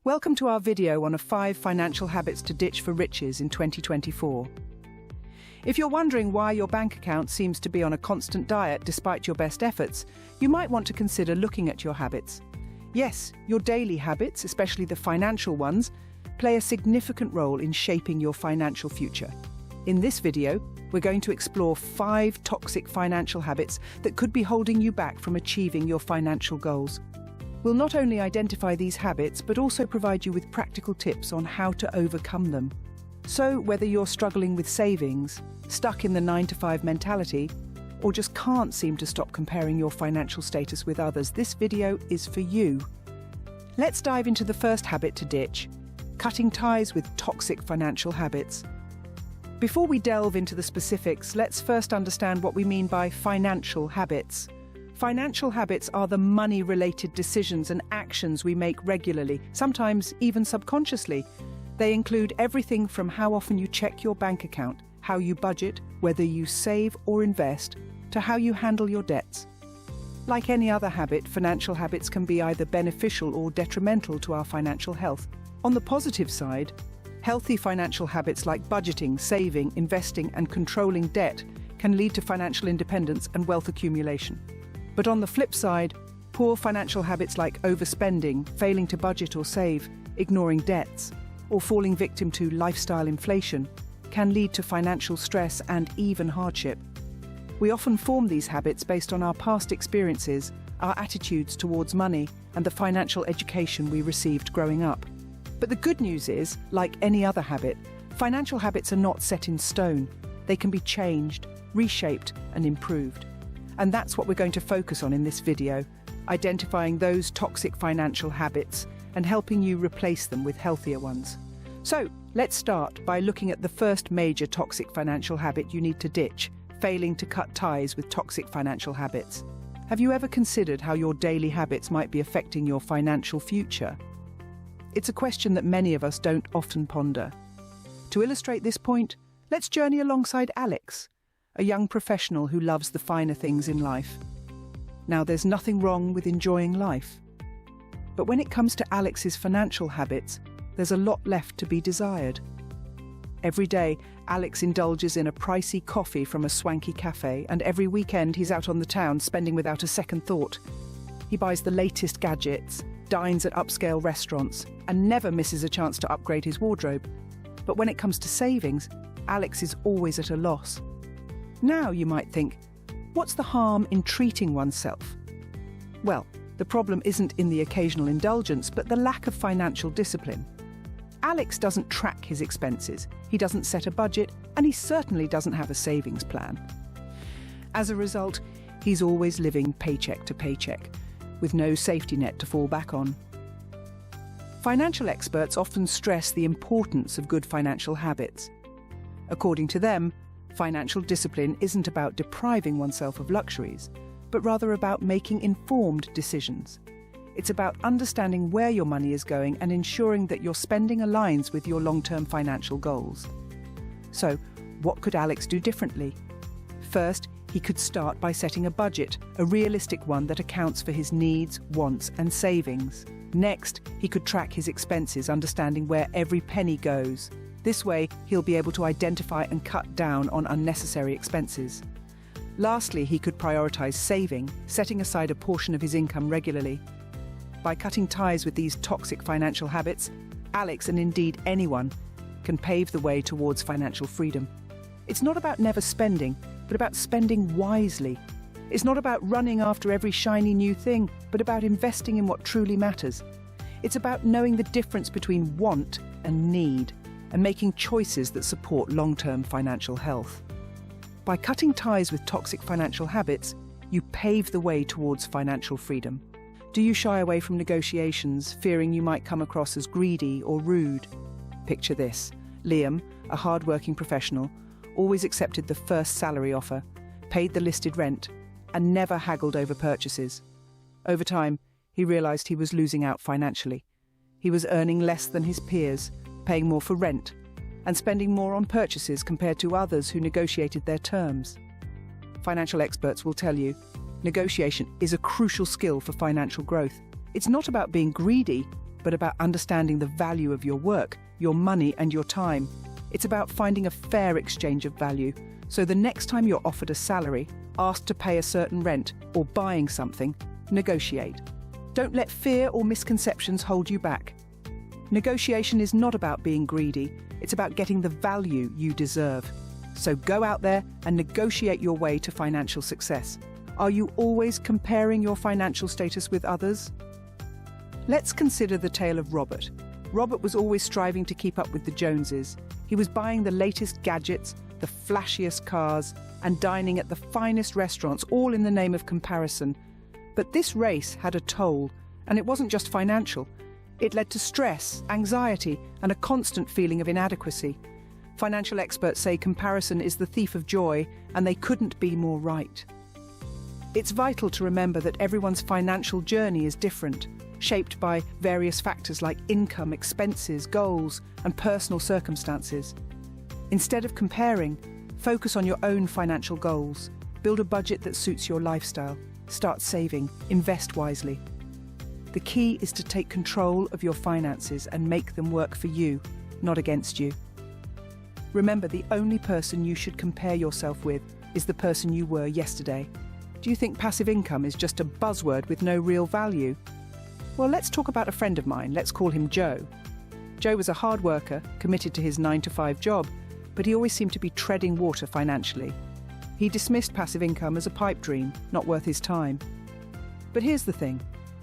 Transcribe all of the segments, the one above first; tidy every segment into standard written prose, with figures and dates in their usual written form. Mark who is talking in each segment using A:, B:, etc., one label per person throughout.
A: Welcome to our video on 5 financial habits to ditch for riches in 2024. If you're wondering why your bank account seems to be on a constant diet despite your best efforts, you might want to consider looking at your habits. Yes, your daily habits, especially the financial ones, play a significant role in shaping your financial future. In this video, we're going to explore 5 toxic financial habits that could be holding you back from achieving your financial goals. We'll not only identify these habits, but also provide you with practical tips on how to overcome them. So, whether you're struggling with savings, stuck in the 9-to-5 mentality, or just can't seem to stop comparing your financial status with others, this video is for you. Let's dive into the first habit to ditch: cutting ties with toxic financial habits. Before we delve into the specifics, let's first understand what we mean by financial habits. Financial habits are the money-related decisions and actions we make regularly, sometimes even subconsciously. They include everything from how often you check your bank account, how you budget, whether you save or invest, to how you handle your debts. Like any other habit, financial habits can be either beneficial or detrimental to our financial health. On the positive side, healthy financial habits like budgeting, saving, investing, and controlling debt can lead to financial independence and wealth accumulation. But on the flip side, poor financial habits like overspending, failing to budget or save, ignoring debts, or falling victim to lifestyle inflation can lead to financial stress and even hardship. We often form these habits based on our past experiences, our attitudes towards money, and the financial education we received growing up. But the good news is, like any other habit, financial habits are not set in stone. They can be changed, reshaped, and improved. And that's what we're going to focus on in this video, identifying those toxic financial habits and helping you replace them with healthier ones. So, let's start by looking at the first major toxic financial habit you need to ditch: failing to cut ties with toxic financial habits. Have you ever considered how your daily habits might be affecting your financial future? It's a question that many of us don't often ponder. To illustrate this point, let's journey alongside Alex, a young professional who loves the finer things in life. Now, there's nothing wrong with enjoying life. But when it comes to Alex's financial habits, there's a lot left to be desired. Every day, Alex indulges in a pricey coffee from a swanky cafe, and every weekend he's out on the town spending without a second thought. He buys the latest gadgets, dines at upscale restaurants, and never misses a chance to upgrade his wardrobe. But when it comes to savings, Alex is always at a loss. Now, you might think, what's the harm in treating oneself? Well, the problem isn't in the occasional indulgence, but the lack of financial discipline. Alex doesn't track his expenses, he doesn't set a budget, and he certainly doesn't have a savings plan. As a result, he's always living paycheck to paycheck, with no safety net to fall back on. Financial experts often stress the importance of good financial habits. According to them, financial discipline isn't about depriving oneself of luxuries, but rather about making informed decisions. It's about understanding where your money is going and ensuring that your spending aligns with your long-term financial goals. So, what could Alex do differently? First, he could start by setting a budget, a realistic one that accounts for his needs, wants, and savings. Next, he could track his expenses, understanding where every penny goes. This way, he'll be able to identify and cut down on unnecessary expenses. Lastly, he could prioritize saving, setting aside a portion of his income regularly. By cutting ties with these toxic financial habits, Alex, and indeed anyone, can pave the way towards financial freedom. It's not about never spending, but about spending wisely. It's not about running after every shiny new thing, but about investing in what truly matters. It's about knowing the difference between want and need, and making choices that support long-term financial health. By cutting ties with toxic financial habits, you pave the way towards financial freedom. Do you shy away from negotiations, fearing you might come across as greedy or rude? Picture this: Liam, a hard-working professional, always accepted the first salary offer, paid the listed rent, and never haggled over purchases. Over time, he realized he was losing out financially. He was earning less than his peers, paying more for rent, and spending more on purchases compared to others who negotiated their terms. Financial experts will tell you, negotiation is a crucial skill for financial growth. It's not about being greedy, but about understanding the value of your work, your money, and your time. It's about finding a fair exchange of value. So the next time you're offered a salary, asked to pay a certain rent, or buying something, negotiate. Don't let fear or misconceptions hold you back. Negotiation is not about being greedy, it's about getting the value you deserve. So go out there and negotiate your way to financial success. Are you always comparing your financial status with others? Let's consider the tale of Robert. Robert was always striving to keep up with the Joneses. He was buying the latest gadgets, the flashiest cars, and dining at the finest restaurants, all in the name of comparison. But this race had a toll, and it wasn't just financial. It led to stress, anxiety, and a constant feeling of inadequacy. Financial experts say comparison is the thief of joy, and they couldn't be more right. It's vital to remember that everyone's financial journey is different, shaped by various factors like income, expenses, goals, and personal circumstances. Instead of comparing, focus on your own financial goals. Build a budget that suits your lifestyle. Start saving. Invest wisely. The key is to take control of your finances and make them work for you, not against you. Remember, the only person you should compare yourself with is the person you were yesterday. Do you think passive income is just a buzzword with no real value? Well, let's talk about a friend of mine. Let's call him Joe. Joe was a hard worker, committed to his 9-to-5 job, but he always seemed to be treading water financially. He dismissed passive income as a pipe dream, not worth his time. But here's the thing.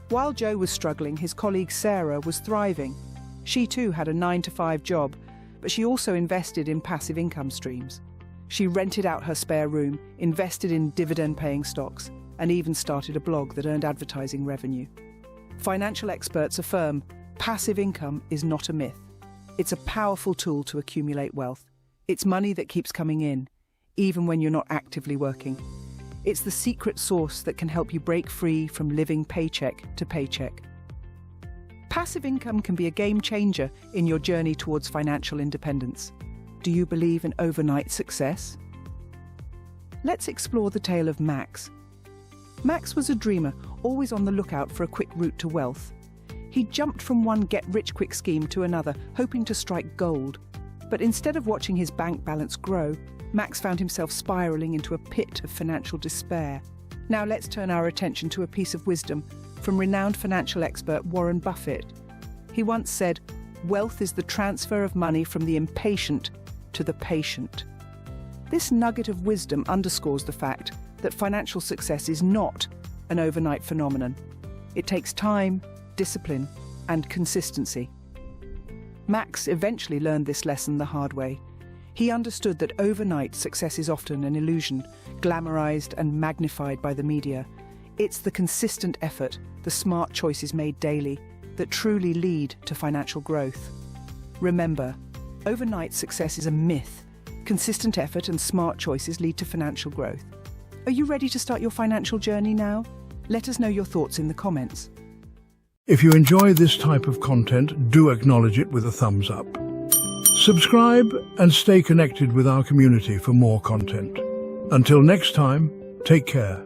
A: While Joe was struggling, his colleague Sarah was thriving. She too had a 9-to-5 job, but she also invested in passive income streams. She rented out her spare room, invested in dividend-paying stocks, and even started a blog that earned advertising revenue. Financial experts affirm passive income is not a myth. It's a powerful tool to accumulate wealth. It's money that keeps coming in, even when you're not actively working. It's the secret sauce that can help you break free from living paycheck to paycheck. Passive income can be a game changer in your journey towards financial independence. Do you believe in overnight success? Let's explore the tale of Max. Max was a dreamer, always on the lookout for a quick route to wealth. He jumped from one get-rich-quick scheme to another, hoping to strike gold. But instead of watching his bank balance grow, Max found himself spiraling into a pit of financial despair. Now let's turn our attention to a piece of wisdom from renowned financial expert Warren Buffett. He once said, "Wealth is the transfer of money from the impatient to the patient." This nugget of wisdom underscores the fact that financial success is not an overnight phenomenon. It takes time, discipline, and consistency. Max eventually learned this lesson the hard way. He understood that overnight success is often an illusion, glamorized and magnified by the media. It's the consistent effort, the smart choices made daily, that truly lead to financial growth. Remember, overnight success is a myth. Consistent effort and smart choices lead to financial growth. Are you ready to start your financial journey now? Let us know your thoughts in the comments.
B: If you enjoy this type of content, do acknowledge it with a thumbs up. Subscribe and stay connected with our community for more content. Until next time, take care.